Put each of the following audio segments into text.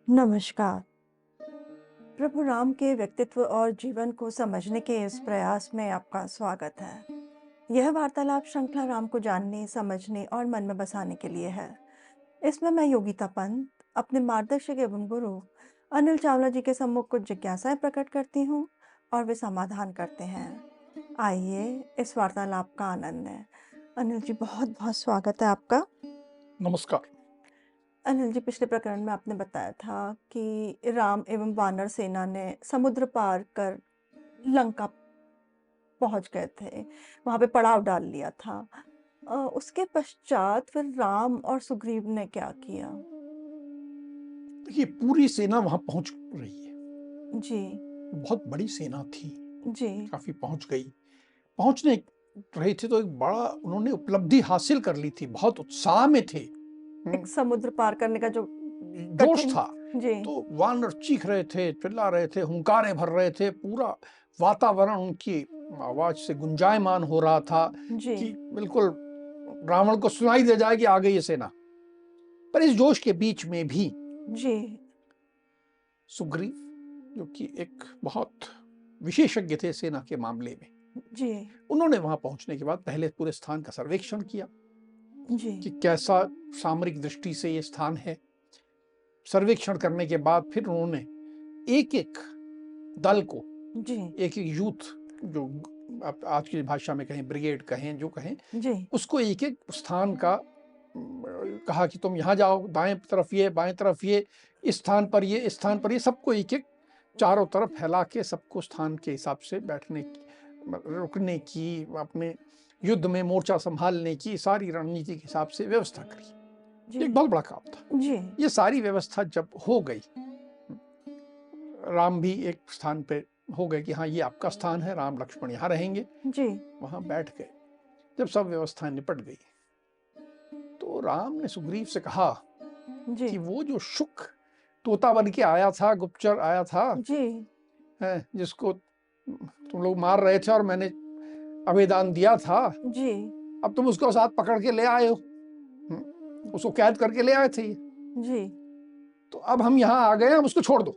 नमस्कार। प्रभु राम के व्यक्तित्व और जीवन को समझने के इस प्रयास में आपका स्वागत है। यह वार्तालाप श्रृंखला राम को जानने, समझने और मन में बसाने के लिए है। इसमें मैं योगिता पंत, अपने मार्गदर्शक एवं गुरु अनिल चावला जी के सम्मुख कुछ जिज्ञासाएं प्रकट करती हूँ और वे समाधान करते हैं। आइए इस वार्तालाप का आनंद लें। अनिल जी, बहुत बहुत स्वागत है आपका। नमस्कार। अनिल जी, पिछले प्रकरण में आपने बताया था कि राम एवं वानर सेना ने समुद्र पार कर लंका पहुंच गए थे। वहां पे पड़ाव डाल लिया था। उसके पश्चात फिर राम और सुग्रीव ने क्या किया? देखिए, पूरी सेना वहाँ पहुँच रही है। जी, बहुत बड़ी सेना थी, जी। काफ़ी पहुँच गई। पहुँचने रहे थे तो एक बड़ा उन्होंने उपलब्धि हासिल कर ली थी, बहुत उत्साह में थे। एक हुँ, समुद्र पार करने का जो जोश कठिन। था। जी, तो वानर चीख रहे थे, चिल्ला रहे थे, हुंकारे भर रहे थे, पूरा वातावरण उनकी आवाज़ से गुंजायमान हो रहा था जी, कि बिल्कुल रावण को सुनाई दे जाए कि आ गई है सेना। पर इस जोश के बीच में भी जी, सुग्रीव, जो कि एक बहुत विशेषज्ञ थे सेना के मामले में, जी, उन्होंने वहां पहुंचने के बाद पहले पूरे स्थान का सर्वेक्षण किया जी, कि कैसा सामरिक दृष्टि से ये स्थान है। सर्वेक्षण करने के बाद फिर उन्होंने एक एक दल को, जी, एक एक यूथ, जो आप आज की भाषा में कहें ब्रिगेड कहें जो कहें, जी, उसको एक एक स्थान का कहा कि तुम यहाँ जाओ, दाएं तरफ ये, बाएं तरफ ये, इस स्थान पर ये, इस स्थान पर ये, सबको एक एक चारों तरफ फैला के सबको स्थान के हिसाब से बैठने की, रुकने की, अपने युद्ध में मोर्चा संभालने की सारी रणनीति के हिसाब से व्यवस्था करी। जी, ये एक बहुत बड़ा काम था। जी, ये सारी व्यवस्था जब हो गई, राम भी एक स्थान पे हो गए कि हाँ ये आपका स्थान है, राम लक्ष्मण यहाँ रहेंगे। जी, वहां बैठ गए। जब सब व्यवस्थाएं निपट गई तो राम ने सुग्रीव से कहा जी, कि वो जो शुक तोता बन के आया था, गुप्तचर आया था, जी, है, जिसको तुम लोग मार रहे थे और मैंने अभेदान दिया था, जी, अब तुम उसको साथ पकड़ के ले आए हो। उसको कैद करके ले आए थे। जी, तो अब हम यहाँ आ गए, अब उसको छोड़ दो।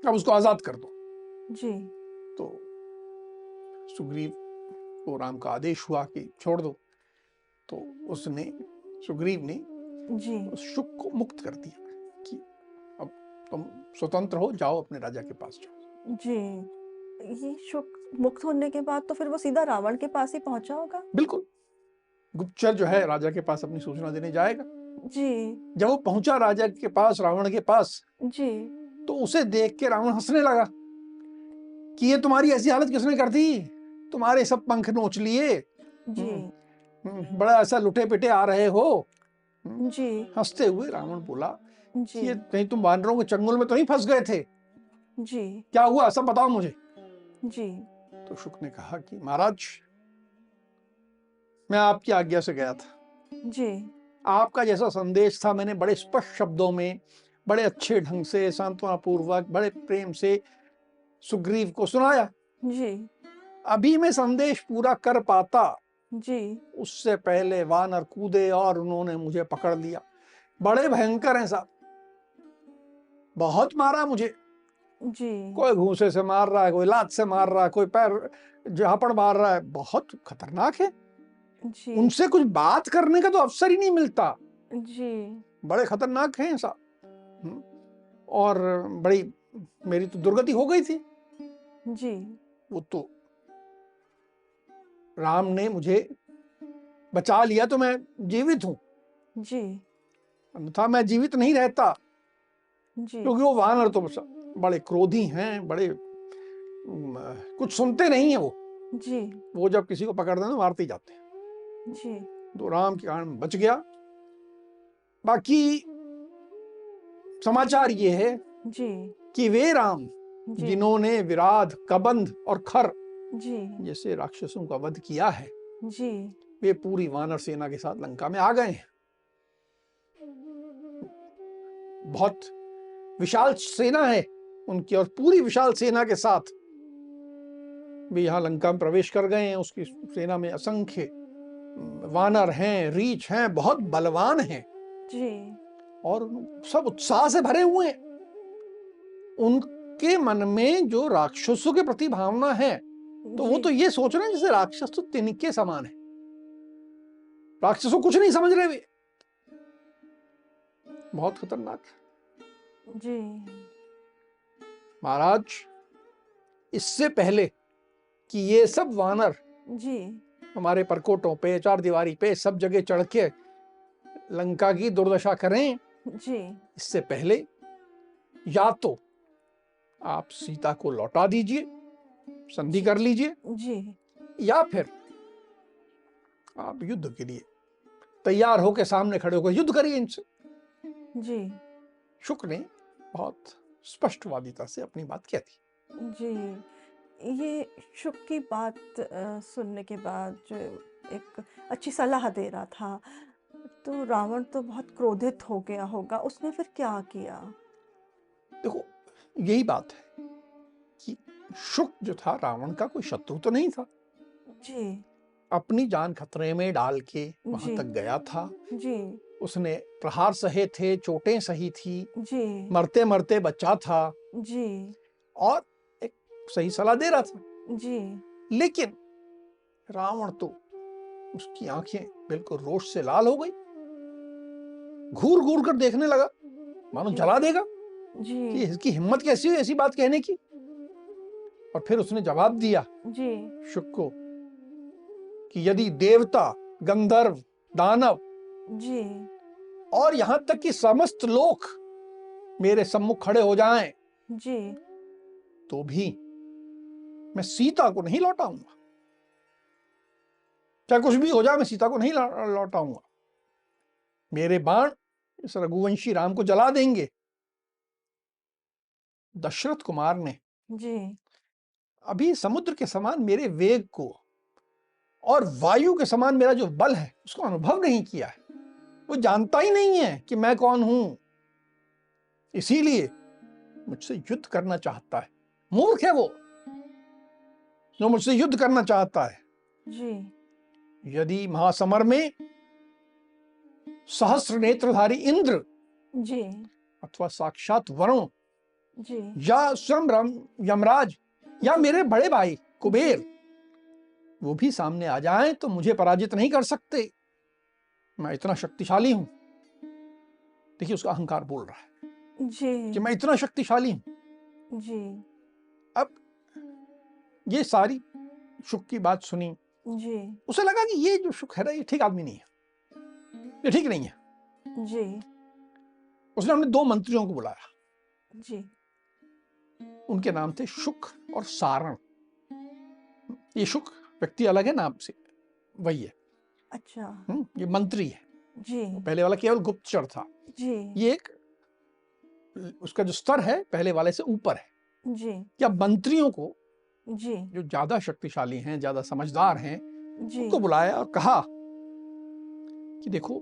अब उसको आजाद कर दो। जी, तो सुग्रीव को राम का आदेश हुआ कि छोड़ दो। तो उसने, सुग्रीव ने जी, उस शुक को मुक्त कर दिया कि अब तुम स्वतंत्र हो, जाओ अपने राजा के पास जाओ। जी। ये शुक मुक्त होने के बाद तो फिर वो सीधा रावण के पास ही पहुंचा होगा? बिल्कुल, गुप्तचर जो है राजा के पास अपनी सूचना देने जाएगा। जी, जब वो पहुंचा राजा के पास, रावण के पास, जी, तो उसे देख के रावण हंसने लगा कि ये तुम्हारी ऐसी हालत किसने कर दी, तुम्हारे सब पंख नोच लिए। जी, बड़ा ऐसा लुटे पिटे आ रहे हो। जी, हंसते हुए रावण बोला जी, कि ये कहीं तुम वानरों के चंगुल में तो नहीं फंस गए थे, जी, क्या हुआ सब बताओ मुझे। जी, तो शुक ने कहा कि महाराज, मैं आपकी आज्ञा से गया था, जी, आपका जैसा संदेश था मैंने बड़े स्पष्ट शब्दों में, बड़े अच्छे ढंग से, सांत्वना पूर्वक, बड़े प्रेम से सुग्रीव को सुनाया। जी, अभी मैं संदेश पूरा कर पाता, जी, उससे पहले वानर कूदे और उन्होंने मुझे पकड़ लिया। बड़े भयंकर हैं साहब, बहुत मारा मुझे। जी, कोई घूंसे से मार रहा है, कोई लात से मार रहा है, कोई पैर झापड़ मार रहा है, बहुत खतरनाक है। जी, उनसे कुछ बात करने का तो अवसर ही नहीं मिलता। जी, बड़े खतरनाक हैं साहब। और बड़ी मेरी तो दुर्गति हो गई थी। जी, वो तो राम ने मुझे बचा लिया तो मैं जीवित हूं, जी, अन्यथा मैं जीवित नहीं रहता। जी, क्योंकि वो वानर तो बड़े क्रोधी हैं, बड़े कुछ सुनते नहीं है वो। जी, वो जब किसी को पकड़ देना मारते ही जाते हैं। जी, तो राम के कारण बच गया। बाकी समाचार ये है जी, कि वे राम जी, जिन्होंने विराध, कबंध और खर जी, जैसे राक्षसों का वध किया है, जी, वे पूरी वानर सेना के साथ लंका में आ गए हैं। बहुत विशाल सेना है उनकी, और पूरी विशाल सेना के साथ वे यहाँ लंका में प्रवेश कर गए हैं। उसकी सेना में असंख्य वानर हैं, रीछ हैं, बहुत बलवान हैं। जी, और सब उत्साह से भरे हुए हैं। उनके मन में जो राक्षसों के प्रति भावना है, तो वो जी, तो ये सोच रहे हैं जैसे राक्षस तो तिनके समान है, राक्षसों कुछ नहीं समझ रहे वे। बहुत खतरनाक है जी, महाराज। इससे पहले कि ये सब वानर जी, हमारे परकोटों पे, चार दीवारी पे, सब जगह चढ़ के लंका की दुर्दशा करें, जी, इससे पहले या तो आप सीता को लौटा दीजिए, संधि कर लीजिए, जी, या फिर आप युद्ध के लिए तैयार होकर सामने खड़े होकर युद्ध करिए इनसे। जी, शुक ने बहुत स्पष्टवादिता से अपनी बात कह दी। जी। ये शुक की बात सुनने के बाद जो एक अच्छी सलाह दे रहा था, तो रावण तो बहुत क्रोधित हो गया होगा। उसने फिर क्या किया? देखो, यही बात है कि शुक जो था रावण का कोई शत्रु तो नहीं था, जी, अपनी जान खतरे में डाल के वहां जी, तक गया था। जी, उसने प्रहार सहे थे, चोटें सही थी, जी, मरते मरते बचा था जी, और एक सही सलाह दे रहा था। जी, लेकिन रावण तो, उसकी आंखें बिल्कुल रोष से लाल हो गई, घूर घूर कर देखने लगा मानो जी, जला देगा जी, कि इसकी हिम्मत कैसी हुई ऐसी बात कहने की। और फिर उसने जवाब दिया जी, शुक को कि यदि देवता, गंधर्व, दानव जी, और यहां तक कि समस्त लोग मेरे सम्मुख खड़े हो जाएं, जी, तो भी मैं सीता को नहीं लौटाऊंगा। चाहे कुछ भी हो जाए, मैं सीता को नहीं लौटाऊंगा। मेरे बाण इस रघुवंशी राम को जला देंगे। दशरथ कुमार ने जी, अभी समुद्र के समान मेरे वेग को और वायु के समान मेरा जो बल है उसको अनुभव नहीं किया है। वो जानता ही नहीं है कि मैं कौन हूं, इसीलिए मुझसे युद्ध करना चाहता है। मूर्ख है वो जो मुझसे युद्ध करना चाहता है। जी, यदि महासमर में सहस्र नेत्रधारी इंद्र जी, अथवा साक्षात वरुण जी, या स्वयं यमराज या मेरे बड़े भाई कुबेर वो भी सामने आ जाएं तो मुझे पराजित नहीं कर सकते। मैं इतना शक्तिशाली हूं। देखिए, उसका अहंकार बोल रहा है जी, कि मैं इतना शक्तिशाली हूं। जी, अब ये सारी शुक की बात सुनी, जी, उसे लगा कि ये जो शुक है ना, ये ठीक आदमी नहीं है, ये ठीक नहीं है। जी, उसने अपने दो मंत्रियों को बुलाया। जी, उनके नाम थे शुक और सारण। ये शुक व्यक्ति अलग है, नाम से वही है। अच्छा, ये मंत्री है। जी, पहले वाला केवल गुप्तचर था। जी, ये एक, उसका जो स्तर है पहले वाले से ऊपर है। जी, क्या मंत्रियों को, जी, जो ज्यादा शक्तिशाली हैं, ज्यादा समझदार हैं, जी, उनको बुलाया और कहा कि देखो,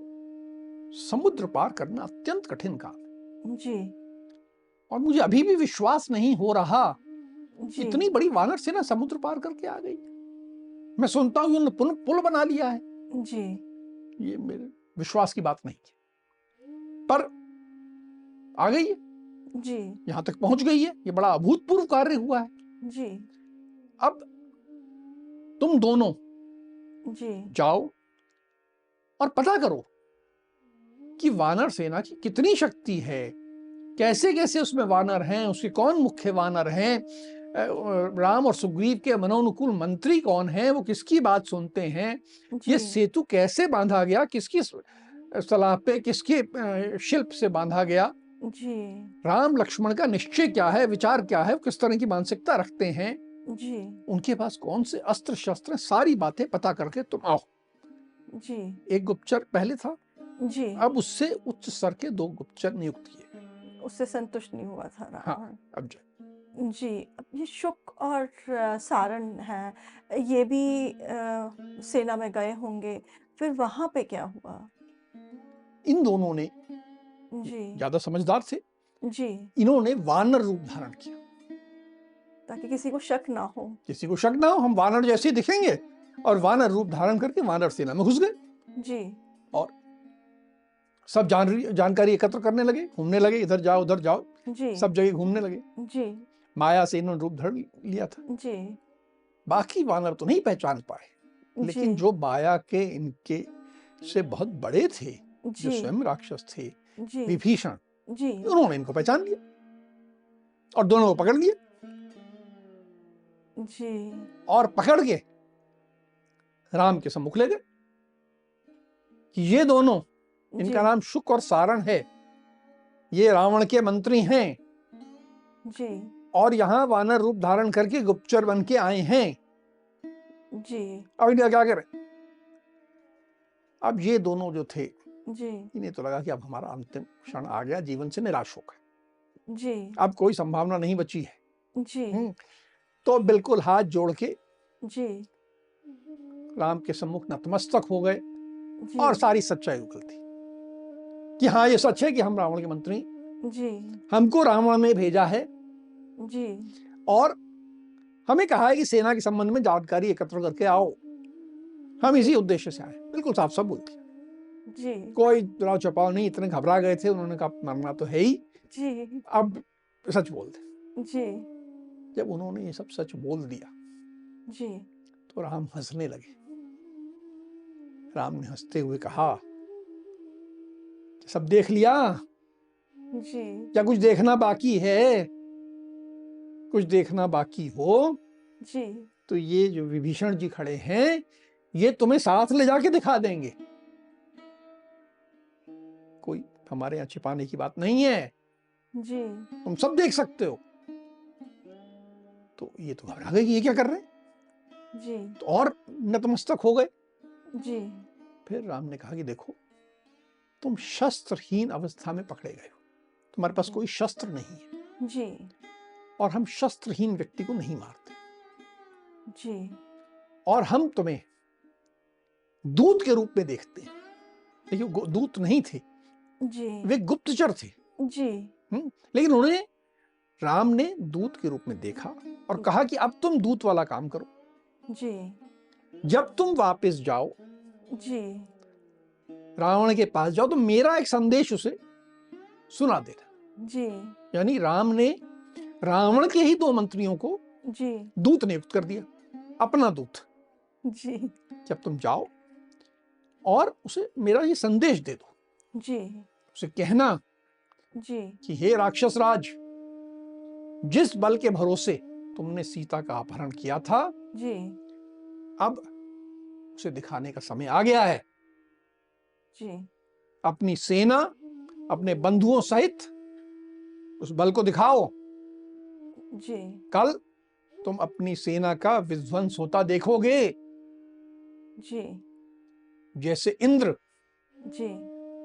समुद्र पार करना अत्यंत कठिन काम है जी, और मुझे अभी भी विश्वास नहीं हो रहा, जी, इतनी बड़ी वानर सेना समुद्र पार करके आ गई। मैं सुनता हूं उन्होंने पुल बना लिया है। जी, ये मेरे विश्वास की बात नहीं है, पर आ गई है, जी, यहां तक पहुंच गई है। ये बड़ा अभूतपूर्व कार्य हुआ है। जी, अब तुम दोनों जी, जाओ और पता करो कि वानर सेना की कितनी शक्ति है, कैसे कैसे उसमें वानर हैं, उसके कौन मुख्य वानर हैं, राम और सुग्रीव के मनोनुकूल मंत्री कौन हैं, वो किसकी बात सुनते हैं, ये जी, सेतु कैसे बांधा गया, किसकी सलाह पे, किसके शिल्प से बांधा गया, जी, राम लक्ष्मण का निश्चय क्या है, विचार क्या है, किस तरह की मानसिकता रखते हैं, जी, उनके पास कौन से अस्त्र शस्त्र हैं, सारी बातें पता करके तुम आओ। जी, एक गुप्तचर पहले था, जी, अब उससे उच्च स्तर के दो गुप्तचर नियुक्त किए। उससे संतुष्ट नहीं हुआ था हाँ, रावण। अब जाए। जी, अब ये शुक और सारण हैं, ये भी सेना में गए होंगे, फिर वहाँ पे क्या हुआ? इन दोनों ने, जी, ज्यादा समझदार थे, जी, इन्होंने वानर रूप धारण किया। ताकि किसी को शक ना हो। किसी को शक ना हो, हम वानर जैसे ही दिखेंगे, और वानर रूप धारण करके वानर सेना में घुस गए जी, और सब जानकारी एकत्र करने लगे, घूमने लगे, इधर जाओ उधर जाओ, जी, सब जगह घूमने लगे। जी, माया से इन्होंने रूप धर लिया था। जी, बाकी वानर तो नहीं पहचान पाए, लेकिन जी, जो माया के इनके से बहुत बड़े थे, जो जी, स्वयं राक्षस थे, जी, विभीषण, जी, उन्होंने इनको पहचान लिया और दोनों को पकड़ लिया, जी, और पकड़ के राम के सम्मुख ले गए कि ये दोनों, इनका जी, नाम शुक और सारण है, ये रावण के मंत्री हैं जी, और यहाँ वानर रूप धारण करके गुप्तचर बन के आए हैं। जी, अब इन्हें क्या करें? अब ये दोनों जो थे, जी, इन्हें तो लगा कि अब हमारा अंतिम क्षण आ गया, जीवन से निराश हो गए, जी, अब कोई संभावना नहीं बची है। जी, तो बिल्कुल हाथ जोड़ के जी, राम के सम्मुख नतमस्तक हो गए जी, और सारी सच्चाई उगल थी कि हाँ, ये सच है कि हम रावण के मंत्री, जी, हमको रावण ने भेजा है जी, और हमें कहा है कि सेना के संबंध में जानकारी एकत्र करके आओ, हम इसी उद्देश्य से आए। बिल्कुल साफ साफ बोल दिया, जी, कोई दुराव छपाव नहीं। इतने घबरा गए थे, उन्होंने कहा मरना तो है ही, जी, अब सच बोल दे। जी, जब उन्होंने ये सब सच बोल दिया जी, तो राम हंसने लगे। राम ने हंसते हुए कहा, सब देख लिया, जी, क्या कुछ देखना बाकी है? कुछ देखना बाकी हो जी, तो ये जो विभीषण जी खड़े हैं, ये तुम्हें साथ ले जाके दिखा देंगे, कोई हमारे यहाँ छिपाने की बात नहीं है, जी, तुम सब देख सकते हो। तो ये तो घबरा गए कि ये क्या कर रहे हैं, जी, तो और नतमस्तक हो गए। जी, फिर राम ने कहा कि देखो, तुम शस्त्रहीन अवस्था में पकड़े गए हो, तुम्हारे पास कोई शस्त्र नहीं है जी, और हम शस्त्रहीन व्यक्ति को नहीं मारते, जी, और हम तुम्हें दूत के रूप में देखते हैं। देखिए, दूत नहीं थे, जी, वे गुप्तचर थे। जी, लेकिन उन्हें राम ने दूत के रूप में देखा और कहा कि अब तुम दूत वाला काम करो, जी, जब तुम वापस जाओ, जी, रावण के पास जाओ, तो मेरा एक संदेश उसे सुना देना। जी, यानी राम ने रावण के ही दो मंत्रियों को जी, दूत नियुक्त कर दिया, अपना दूत। जी, जब तुम जाओ और उसे मेरा ये संदेश दे दो, जी, उसे कहना जी, कि हे राक्षस राज, जिस बल के भरोसे तुमने सीता का अपहरण किया था, जी, अब उसे दिखाने का समय आ गया है। जी, अपनी सेना, अपने बंधुओं सहित उस बल को दिखाओ। जी, कल तुम अपनी सेना का विध्वंस होता देखोगे, जी, जैसे इंद्र जी,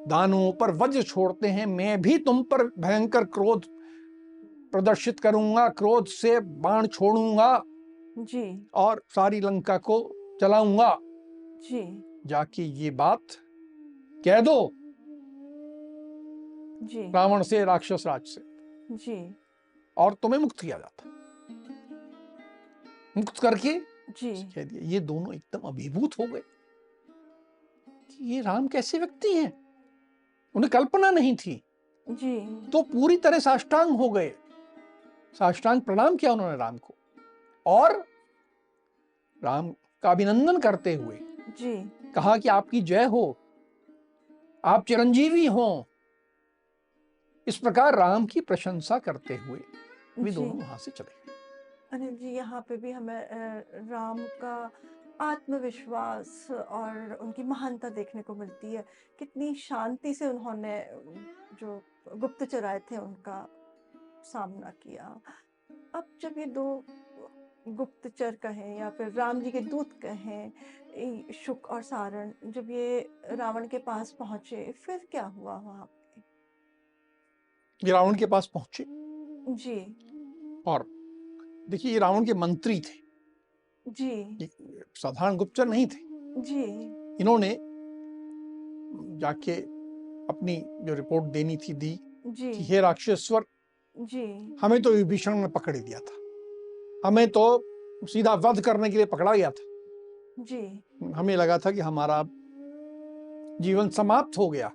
दानवों पर वज्र छोड़ते हैं, मैं भी तुम पर भयंकर क्रोध प्रदर्शित करूंगा, क्रोध से बाण छोड़ूंगा जी, और सारी लंका को जलाऊंगा। जी, जाके ये बात कह दो जी, रावण से, राक्षस राज से, जी, और तुम्हें मुक्त किया जाता। मुक्त करके जी, कह दिया। ये दोनों एकदम अभिभूत हो गए कि ये राम कैसे व्यक्ति हैं, उन्हें कल्पना नहीं थी। जी, तो पूरी तरह साष्टांग हो गए, साष्टांग प्रणाम किया उन्होंने राम को और राम का अभिनंदन करते हुए जी, कहा कि आपकी जय हो, आप चिरंजीवी हों। इस प्रकार राम की प्रशंसा करते हुए वे जी। दोनों वहां से चले गए। अनिल जी, यहाँ पे भी हमें राम का आत्मविश्वास और उनकी महानता देखने को मिलती है। कितनी शांति से उन्होंने जो गुप्तचर आए थे उनका सामना किया। अब जब ये दो गुप्तचर कहें या फिर राम जी के दूत कहें, शुक और सारण, जब ये रावण के पास पहुंचे, फिर क्या हुआ वहां पे? ये रावण के पास पहुंचे जी, और देखिए, ये रावण के मंत्री थे, जी, ये साधारण गुप्तचर नहीं थे। जी, इन्होंने जाके अपनी जो रिपोर्ट देनी थी दी जी, कि हे राक्षसेश्वर, जी, हमें तो विभीषण ने पकड़ दिया था, हमें तो सीधा वध करने के लिए पकड़ा गया था, जी, हमें लगा था कि हमारा जीवन समाप्त हो गया,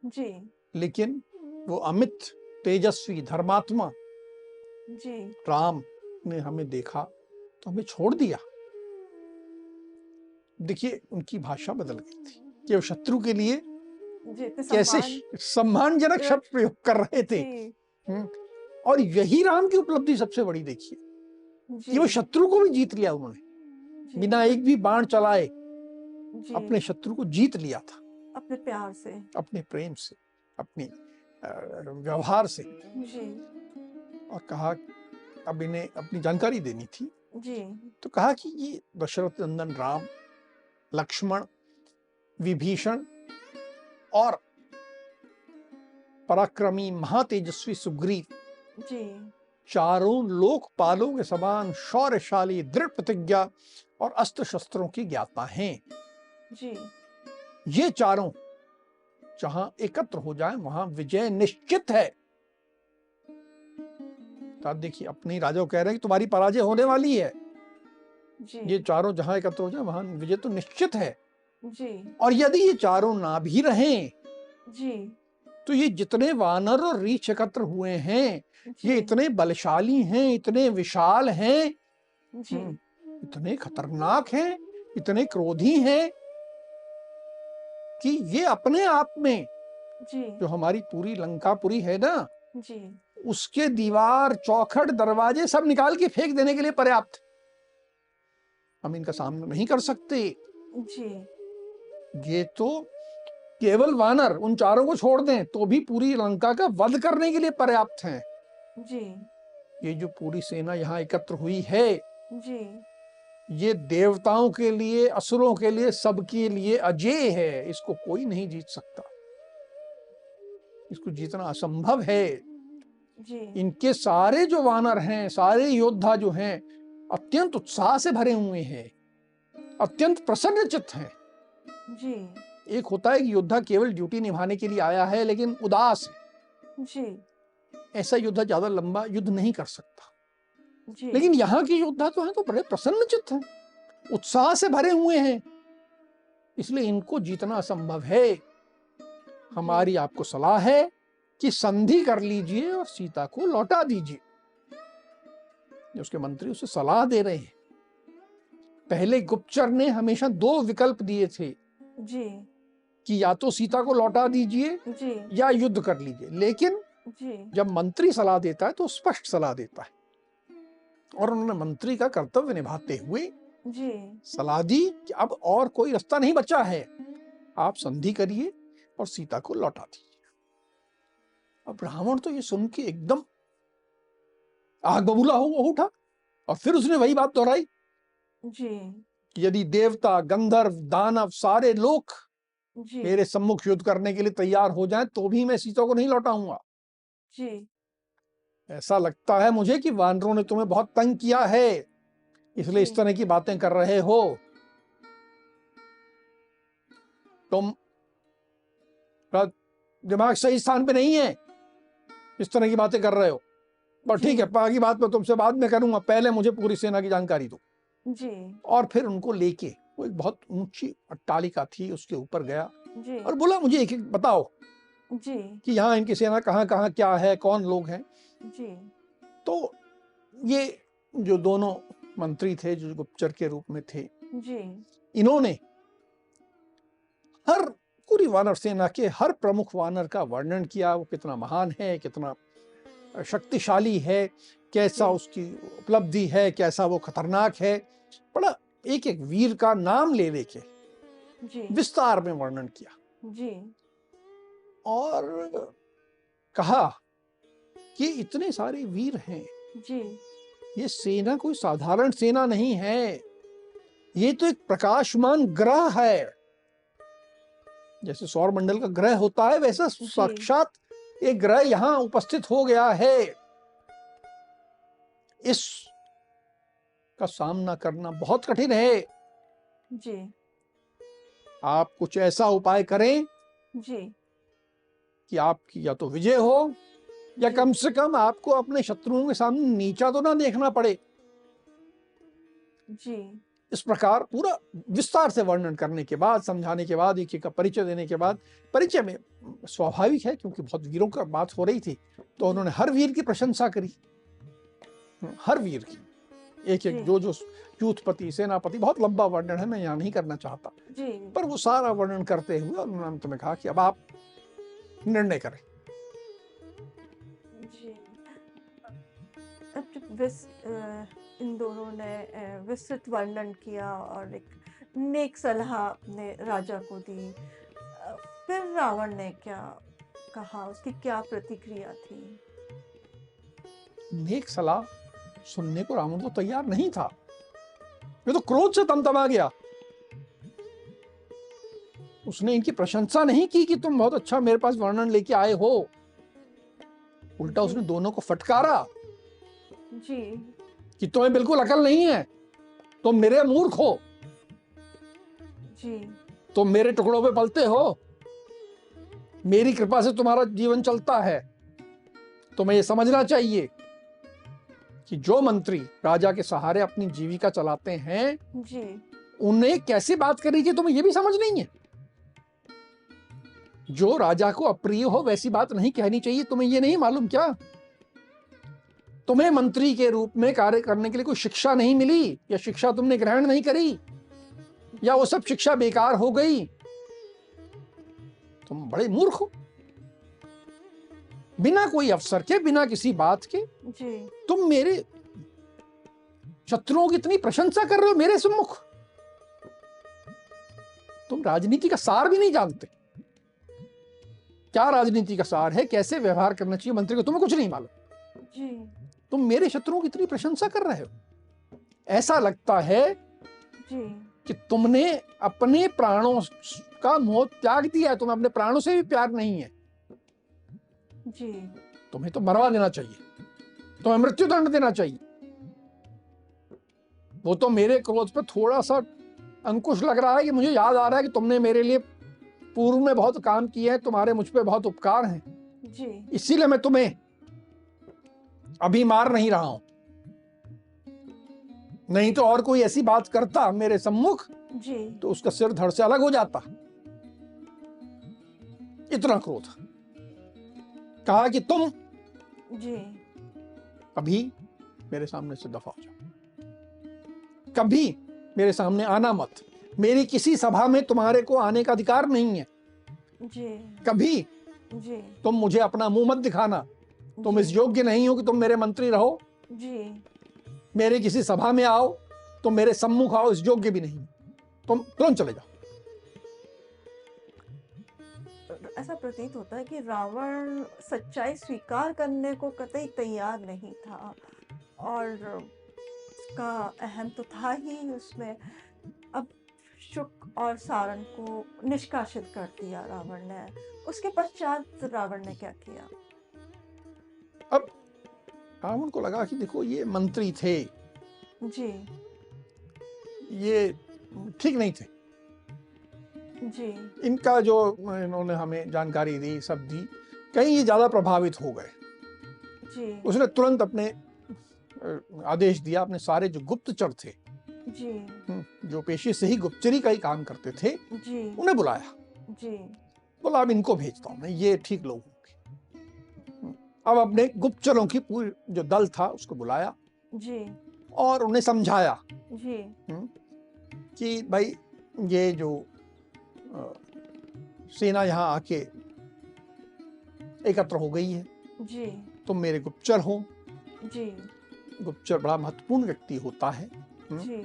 जी, लेकिन वो अमित तेजस्वी धर्मात्मा जी, राम ने हमें देखा तो हमें छोड़ दिया। देखिए उनकी भाषा बदल गई थी कि वो शत्रु के लिए जी, इतने कैसे सम्मानजनक अ, शब्द प्रयोग कर रहे थे। जी, हम्म, और यही राम की उपलब्धि सबसे बड़ी देखिए कि जी, वो शत्रु को भी जीत लिया उन्होंने, जी, बिना एक भी बाण चलाए जी, अपने शत्रु को जीत लिया था, अपने प्यार से। अपने प्रेम से, अपनी व्यवहार से। जी, और कहा, अब इन्हें अपनी जानकारी देनी थी, जी, तो कहा कि ये दशरथ नंदन राम, लक्ष्मण, विभीषण और पराक्रमी महातेजस्वी सुग्रीव, जी, चारों लोकपालों के समान शौर्यशाली, दृढ़ प्रतिज्ञा और अस्त्र शस्त्रों की ज्ञाता हैं। जी, ये चारों जहां एकत्र हो जाएं वहां विजय निश्चित है। तो आप देखिए अपने राजा को कह रहे हैं कि तुम्हारी पराजय होने वाली है। जी, ये चारों जहां एकत्र हो जाए वहां विजय तो निश्चित है। जी, और यदि ये चारों ना भी रहें जी, तो ये जितने वानर और रीछ एकत्र हुए हैं ये जी, इतने बलशाली हैं, इतने विशाल हैं, जी, इतने खतरनाक हैं, इतने क्रोधी हैं कि ये अपने आप में जी, जो हमारी पूरी लंकापुरी है ना, जी, उसके दीवार, चौखट, दरवाजे सब निकाल के फेंक देने के लिए पर्याप्त। हम इनका सामना नहीं कर सकते। जी, ये तो केवल वानर उन चारों को छोड़ दें तो भी पूरी लंका का वध करने के लिए पर्याप्त हैं। जी, ये जो पूरी सेना यहाँ एकत्र हुई है जी, ये देवताओं के लिए, असुरों के लिए, सबके लिए अजेय है। इसको कोई नहीं जीत सकता, इसको जीतना असंभव है। जी, इनके सारे जो वानर हैं, सारे योद्धा जो हैं, अत्यंत उत्साह से भरे हुए हैं, अत्यंत प्रसन्नचित्त हैं। जी, एक होता है कि योद्धा केवल ड्यूटी निभाने के लिए आया है लेकिन उदास है, जी, ऐसा योद्धा ज्यादा लंबा युद्ध नहीं कर सकता। जी, लेकिन यहाँ के योद्धा तो हैं तो बड़े प्रसन्नचित्त हैं, उत्साह से भरे हुए हैं, इसलिए इनको जीतना असंभव है। हमारी आपको सलाह है कि संधि कर लीजिए और सीता को लौटा दीजिए। उसके मंत्री उसे सलाह दे रहे हैं। पहले गुप्तचर ने हमेशा दो विकल्प दिए थे जी, कि या तो सीता को लौटा दीजिए जी, या युद्ध कर लीजिए, लेकिन जी, जब मंत्री सलाह देता है तो स्पष्ट सलाह देता है और उन्होंने मंत्री का कर्तव्य निभाते हुए जी, सलाह दी कि अब और कोई रास्ता नहीं बचा है, आप संधि करिए और सीता को लौटा दीजिए। अब रावण तो ये सुन के एकदम आग बबूला हो उठा और फिर उसने वही बात दोहराई जी, कि यदि देवता, गंधर्व, दानव सारे लोग जी, मेरे सम्मुख युद्ध करने के लिए तैयार हो जाएं तो भी मैं सीता को नहीं लौटाऊंगा। जी, ऐसा लगता है मुझे कि वानरों ने तुम्हें बहुत तंग किया है, इसलिए इस तरह की बातें कर रहे हो। तुम दिमाग सही स्थान पे नहीं है, इस तरह की बातें कर रहे हो। पर ठीक है, बाकी बात मैं तुमसे बाद में करूंगा, पहले मुझे पूरी सेना की जानकारी दो। जी, और फिर उनको लेके वो एक बहुत ऊंची अट्टालिका थी, उसके ऊपर गया जी, और बोला मुझे एक एक बताओ जी, कि यहाँ इनकी सेना कहाँ कहाँ क्या है, कौन लोग हैं। जी, तो ये जो दोनों मंत्री थे जो गुप्तचर के रूप में थे, जी, इन्होंने हर पूरी वानर सेना के हर प्रमुख वानर का वर्णन किया, वो कितना महान है, कितना शक्तिशाली है, कैसा उसकी उपलब्धि है, कैसा वो खतरनाक है। बड़ा एक एक वीर का नाम ले लेके जी, विस्तार में वर्णन किया जी, और कहा कि इतने सारे वीर हैं, जी, ये सेना कोई साधारण सेना नहीं है, ये तो एक प्रकाशमान ग्रह है। जैसे सौर मंडल का ग्रह होता है वैसा साक्षात एक ग्रह यहां उपस्थित हो गया है। इस का सामना करना बहुत कठिन है। जी, आप कुछ ऐसा उपाय करें जी, कि आपकी या तो विजय हो या जी, कम से कम आपको अपने शत्रुओं के सामने नीचा तो ना देखना पड़े। जी, इस प्रकार पूरा विस्तार से वर्णन करने के बाद, समझाने के बाद, एक-एक का परिचय देने के बाद, परिचय में स्वाभाविक है क्योंकि बहुत वीरों का बात हो रही थी, तो उन्होंने हर वीर की प्रशंसा करी। हर वीर की। एक-एक जी। जो यूथपति, सेनापति, बहुत लंबा वर्णन है, मैं यहाँ नहीं करना चाहता। जी। पर वो सारा वर्णन करते हुए उन्होंने अंत में कहा कि अब आप निर्णय करें। जी। अब जब इन दोनों ने विस्तृत वर्णन किया और एक नेक सलाह अपने राजा को दी, फिर रावण ने क्या कहा? उसकी क्या प्रतिक्रिया थी? नेक सलाह सुनने को रावण तो तैयार नहीं था। ये तो क्रोध से तमतमा गया। उसने इनकी प्रशंसा नहीं की कि तुम बहुत अच्छा मेरे पास वर्णन लेके आए हो। उल्टा जी। उसने दोनों को फटकारा जी। कि तुम्हें बिल्कुल अकल नहीं है, तुम मेरे मूर्ख हो, जी। तुम मेरे टुकड़ों पे पलते हो, मेरी कृपा से तुम्हारा जीवन चलता है। तुम्हें यह समझना चाहिए कि जो मंत्री राजा के सहारे अपनी जीविका चलाते हैं, जी। उन्हें कैसे बात करनी चाहिए तुम्हें यह भी समझ नहीं है। जो राजा को अप्रिय हो वैसी बात नहीं कहनी चाहिए, तुम्हें यह नहीं मालूम क्या? तुम्हें मंत्री के रूप में कार्य करने के लिए कोई शिक्षा नहीं मिली, या शिक्षा तुमने ग्रहण नहीं करी, या वो सब शिक्षा बेकार हो गई। तुम बड़े मूर्ख हो। बिना कोई अवसर के, बिना किसी बात के जी। तुम मेरे शत्रुओं की इतनी प्रशंसा कर रहे हो मेरे सम्मुख। तुम राजनीति का सार भी नहीं जानते। क्या राजनीति का सार है, कैसे व्यवहार करना चाहिए मंत्री को, तुम्हें कुछ नहीं मालूम। जी। तुम मेरे शत्रुओं की इतनी प्रशंसा कर रहे हो। ऐसा लगता है जी। कि तुमने अपने प्राणों का मोह त्याग दिया है, तुम्हें अपने प्राणों से भी प्यार नहीं है। जी। तुम्हें तो मरवा देना चाहिए, तुम्हें मृत्युदंड देना चाहिए। वो तो मेरे क्रोध पे थोड़ा सा अंकुश लग रहा है कि मुझे याद आ रहा है कि तुमने मेरे लिए पूर्व में बहुत काम किए हैं, तुम्हारे मुझ पे बहुत उपकार हैं, जी। इसीलिए मैं तुम्हें अभी मार नहीं रहा हूं। नहीं तो और कोई ऐसी बात करता मेरे सम्मुख जी। तो उसका सिर धड़ से अलग हो जाता। इतना क्रोध। कहा कि तुम जी। अभी मेरे सामने से दफा हो जाओ, कभी मेरे सामने आना मत। मेरी किसी सभा में तुम्हारे को आने का अधिकार नहीं है। जी। कभी जी। तुम मुझे अपना मुंह मत दिखाना। तुम इस जी। योग्य नहीं हो कि तुम मेरे मंत्री रहो। जी। मेरे किसी सभा में आओ, तुम मेरे सम्मुख आओ, इस योग्य भी नहीं। तुम तुरंत चले जाओ। ऐसा प्रतीत होता है कि रावण सच्चाई स्वीकार करने को कतई तैयार नहीं था, और उसका अहम तो था ही उसमें। अब शुक और सारन को निष्कासित कर दिया रावण ने। उसके पश्चात रावण ने क्या किया? अब रावण को लगा कि देखो ये मंत्री थे, जी। ये ठीक नहीं थे। जी। इनका जो इन्होंने हमें जानकारी दी, सब दी, कहीं ये ज्यादा प्रभावित हो गए। जी। उसने तुरंत अपने आदेश दिया, अपने सारे जो गुप्तचर थे, जी। जो पेशे से ही गुप्तचरी का ही काम करते थे, जी। उन्हें बुलाया। जी। बोला अब इनको भेजता हूं मैं, ये ठीक लोग होंगे। अब अपने गुप्तचरों की पूरी जो दल था उसको बुलाया जी। और उन्हें समझाया जी। कि भाई ये जो सेना यहाँ आके एकत्र हो गई है, जी। तुम मेरे गुप्तचर हो। जी। गुप्तचर बड़ा महत्वपूर्ण व्यक्ति होता है। जी।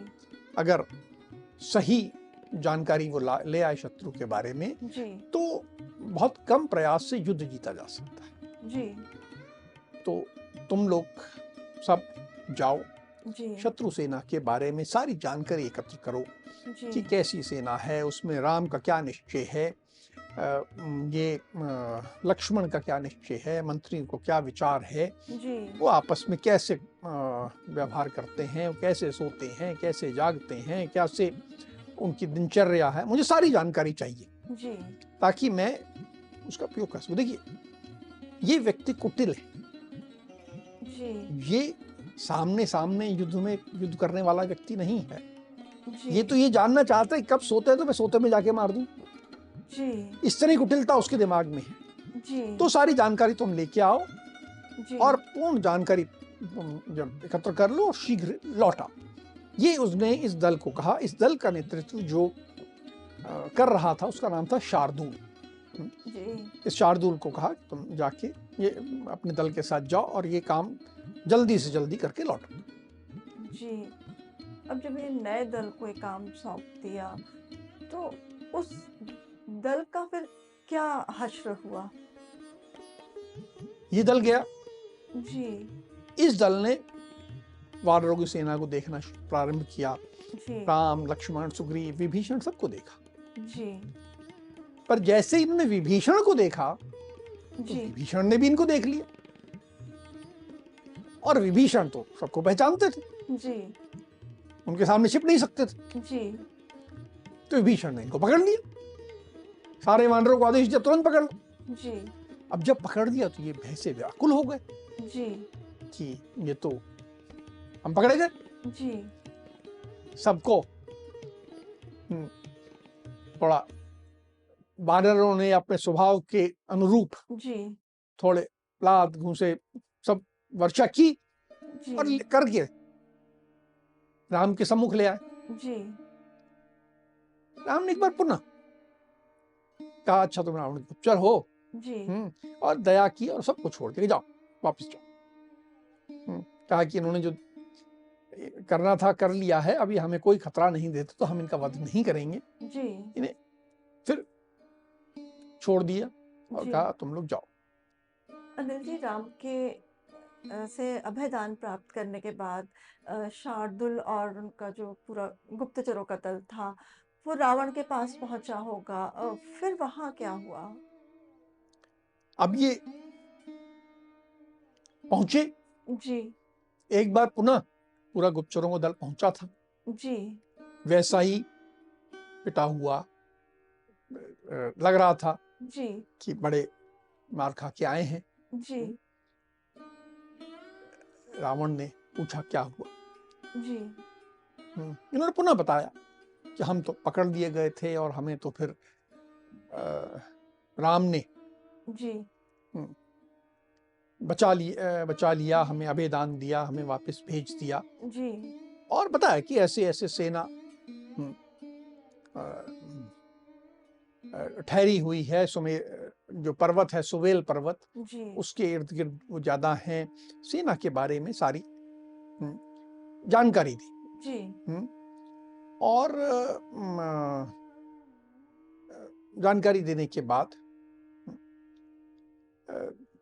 अगर सही जानकारी वो ले आए शत्रु के बारे में, जी। तो बहुत कम प्रयास से युद्ध जीता जा सकता है। जी। तो तुम लोग सब जाओ, जी। शत्रु सेना के बारे में सारी जानकारी एकत्र करो जी। कि कैसी सेना है, उसमें राम का क्या निश्चय है, ये लक्ष्मण का क्या निश्चय है, मंत्री को क्या विचार है, जी। वो आपस में कैसे व्यवहार करते हैं, कैसे सोते हैं, कैसे जागते हैं, कैसे उनकी दिनचर्या है, मुझे सारी जानकारी चाहिए जी। ताकि मैं उसका उपयोग कर सकूं। देखिए ये व्यक्ति कुटिल है, जी। ये सामने सामने युद्ध में युद्ध करने वाला व्यक्ति नहीं है। ये तो ये जानना चाहता है कब सोते हैं तो मैं सोते में जाके मार दूं। जी, इस तरह की कुटिलता उसके दिमाग में है। जी, तो सारी जानकारी तुम लेके आओ जी, और पूर्ण जानकारी तुम जब एकत्र कर लो और शीघ्र लौट आओ। ये उसने इस दल को कहा। इस दल का नेतृत्व जो कर रहा था उसका नाम था शार्दूल। जी, इस शार्दूल को कहा कि तुम जाके ये अपने दल के साथ जाओ और ये काम जल्दी से जल्दी करके लौटो। जी। अब जब ये नए दल को ये काम सौंप दिया, तो उस दल का फिर क्या हश्र हुआ? ये दल गया। जी, इस दल ने वानरों की सेना को देखना प्रारंभ किया। जी, राम, लक्ष्मण, सुग्रीव, विभीषण सबको देखा। जी, पर जैसे ही इन्होंने विभीषण को देखा तो जी, विभीषण ने भी इनको देख लिया। और विभीषण तो सबको पहचानते थे, जी, उनके सामने छिप नहीं सकते थे। जी, तो विभीषण ने इनको पकड़ लिया। सारे वानरों को आदेश दिया तुरंत पकड़ लो। जी, अब जब पकड़ लिया तो ये भय से व्याकुल हो गए जी, कि ये तो हम पकड़े गए। जी, सबको थोड़ा वानरों ने अपने स्वभाव के अनुरूप जी, थोड़े लात घूंसे सब वर्षा की और जी, करके राम के सम्मुख ले आए। जी, राम ने एक बार पुनः कहा अच्छा तुम रावण के गुप्तचर हो। जी, और दया की और सबको छोड़ के जाओ, वापस जाओ। कहा कि इन्होंने जो करना था कर लिया है, अभी हमें कोई खतरा नहीं देता तो हम इनका वध नहीं करेंगे। जी, इन्हें फिर छोड़ दिया और जी। कहा तुम लोग जाओ। अनिल जी, राम के से अभयदान प्राप्त करने के बाद शार्दुल और उनका जो पूरा गुप्तचरों का दल था, वो रावण के पास पहुंचा होगा। फिर वहां क्या हुआ? अब ये पहुंचे। जी, एक बार पुनः पूरा गुप्तचरों का दल पहुंचा था। जी, वैसा ही पिटा हुआ लग रहा था जी, कि बड़े मार खा के आए हैं। जी, रावण ने पूछा क्या हुआ। जी, इन्होंने पुनः बताया कि हम तो पकड़ लिए गए थे और हमें तो फिर राम ने जी, बचा लिया, हमें अभयदान दिया, हमें वापस भेज दिया। जी, और बताया कि ऐसे ऐसे सेना ठहरी हुई है। जो पर्वत है सुवेल पर्वत, जी, उसके इर्द गिर्द वो ज्यादा हैं। सेना के बारे में सारी जानकारी दी। जी, और जानकारी देने के बाद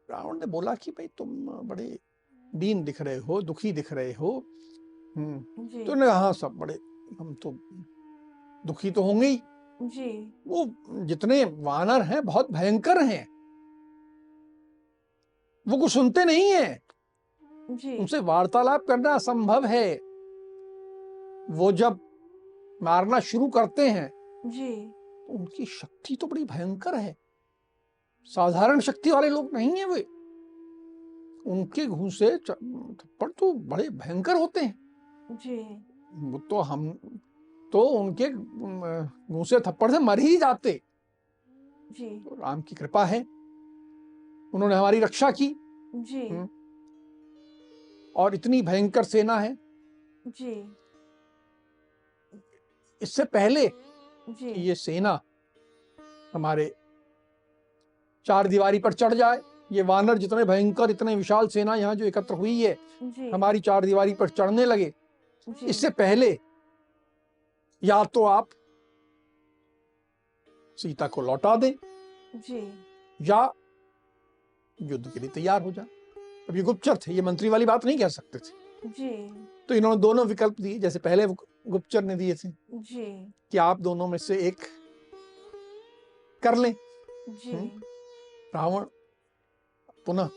रावण ने बोला कि भाई तुम बड़े दीन दिख रहे हो, दुखी दिख रहे हो। जी, तो उन्होंने कहा हाँ सब बड़े हम तो दुखी तो होंगे ही। जी, वो जितने वानर हैं बहुत भयंकर हैं, वो कुछ सुनते नहीं है, जी, उनसे वार्तालाप करना असंभव है। वो जब मारना शुरू करते हैं जी, तो उनकी शक्ति तो बड़ी भयंकर है, साधारण शक्ति वाले लोग नहीं है वे। उनके घूंसे थप्पड़ तो बड़े भयंकर होते हैं। जी, वो तो हम तो उनके घूंसे थप्पड़ से मर ही जाते। जी, तो राम की कृपा है, उन्होंने हमारी रक्षा की। जी, और इतनी भयंकर सेना है। जी, इससे पहले जी, कि ये सेना हमारे चार दीवारी पर चढ़ जाए, ये वानर जितने भयंकर, इतने विशाल सेना यहाँ जो एकत्र हुई है जी, हमारी चार दीवारी पर चढ़ने लगे, जी, इससे पहले या तो आप सीता को लौटा दें जी, या युद्ध के लिए तैयार हो जाए। अब ये गुप्तचर थे, ये मंत्री वाली बात नहीं कह सकते थे। जी, तो इन्होंने दोनों विकल्प दिए, जैसे पहले गुप्तचर ने दिए थे जी, कि आप दोनों में से एक कर लें। जी, रावण पुनः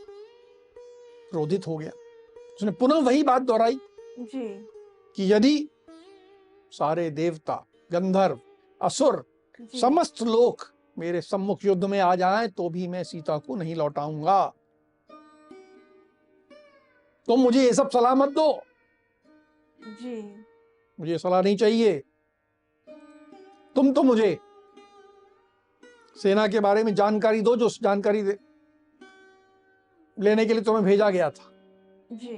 क्रोधित हो गया। उसने पुनः वही बात दोहराई जी, कि यदि सारे देवता, गंधर्व, असुर, जी, समस्त लोग मेरे सम्मुख युद्ध में आ जाएं तो भी मैं सीता को नहीं लौटाऊंगा। तो मुझे ये सब सलाह मत दो, जी, मुझे सलाह नहीं चाहिए। तुम तो मुझे सेना के बारे में जानकारी दो, जो जानकारी लेने के लिए तुम्हें भेजा गया था। जी।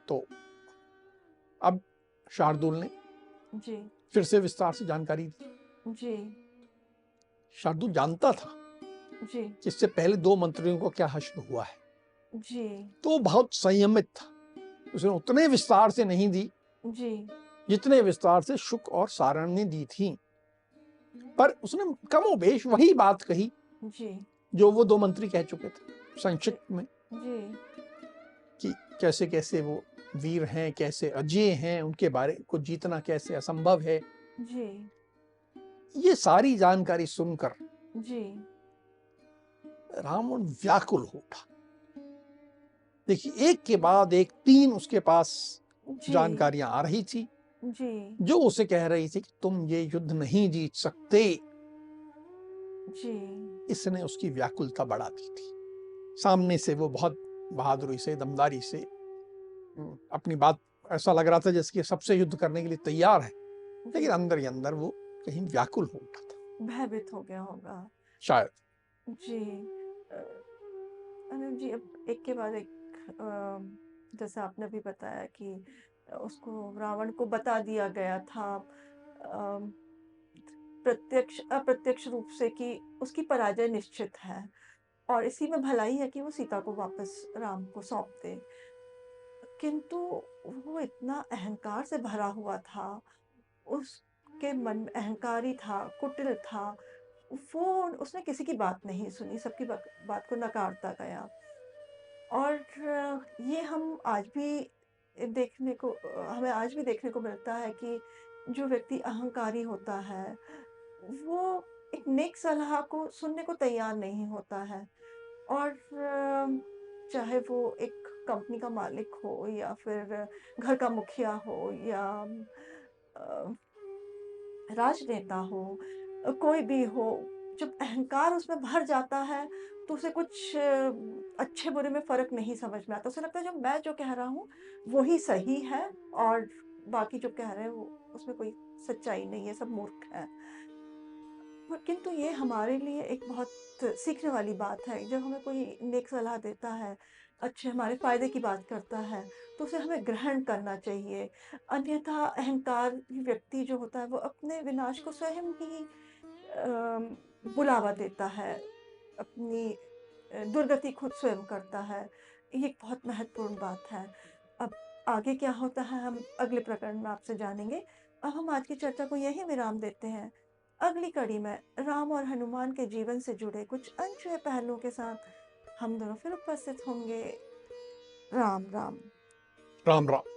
तो अब शार्दुल ने जी। फिर से विस्तार से जानकारी दी। जी। शार्दुल जानता था जी। कि इससे पहले 2 मंत्रियों को क्या हश्र हुआ है, जी। तो वो बहुत संयमित था। उसने उतने विस्तार से नहीं दी जी। जितने विस्तार से शुक और सारण ने दी थी, पर उसने कमोबेश वही बात कही जी। जो वो 2 मंत्री कह चुके थे जी। संक्षिप्त में, जी। कि कैसे कैसे वो वीर हैं, कैसे अजय हैं, उनके बारे को जीतना कैसे असंभव है। जी। ये सारी जानकारी सुनकर जी। रावण व्याकुल हो उठा। देखिए, एक के बाद एक 3 उसके पास जी। जानकारियां आ रही थी जी। जो उसे कह रही थी कि तुम ये युद्ध नहीं जीत सकते। जी। इसने उसकी व्याकुलता बढ़ा दी थी। सामने से वो बहुत बहादुरी से, दमदारी से अपनी बात, ऐसा लग रहा था जैसे कि सबसे युद्ध करने के लिए तैयार है, लेकिन अंदर ही अंदर वो कहीं व्याकुल हो उठा था, भयभीत हो गया होगा। शायद। जी। अनिल जी, अब एक के बाद एक जैसा आपने भी बताया कि उसको रावण को बता दिया गया था प्रत्यक्ष अप्रत्यक्ष रूप से कि उसकी पराजय निश्चित है और इसी में भलाई है कि वो सीता को वापस राम को सौंप दे। किंतु वो इतना अहंकार से भरा हुआ था, उसके मन में अहंकारी था, कुटिल था। वो उसने किसी की बात नहीं सुनी, सबकी बात को नकारता गया। और ये हम आज भी हमें आज भी देखने को मिलता है कि जो व्यक्ति अहंकारी होता है, वो एक नेक सलाह को सुनने को तैयार नहीं होता है। और चाहे वो एक कंपनी का मालिक हो या फिर घर का मुखिया हो या अ, राजनेता हो, कोई भी हो, जब अहंकार उसमें भर जाता है, तो उसे कुछ अच्छे-बुरे में फ़र्क नहीं समझ में आता। उसे लगता है जो मैं जो कह रहा हूँ, वो ही सही है और बाकी जो कह रहे हैं वो उसमें कोई सच्चाई नहीं है, सब मूर्ख हैं। पर किंतु ये हमारे लिए एक बहुत सीखने वाली बात है। जब हमें कोई नेक सलाह देता है, अच्छे हमारे फ़ायदे की बात करता है, तो उसे हमें ग्रहण करना चाहिए। अन्यथा अहंकारी व्यक्ति जो होता है, वो अपने विनाश को स्वयं ही बुलावा देता है, अपनी दुर्गति खुद स्वयं करता है। ये एक बहुत महत्वपूर्ण बात है। अब आगे क्या होता है हम अगले प्रकरण में आपसे जानेंगे। अब हम आज की चर्चा को यहीं विराम देते हैं। अगली कड़ी में राम और हनुमान के जीवन से जुड़े कुछ अनछुए पहलुओं के साथ हम दोनों फिर उपस्थित होंगे। राम राम। राम राम।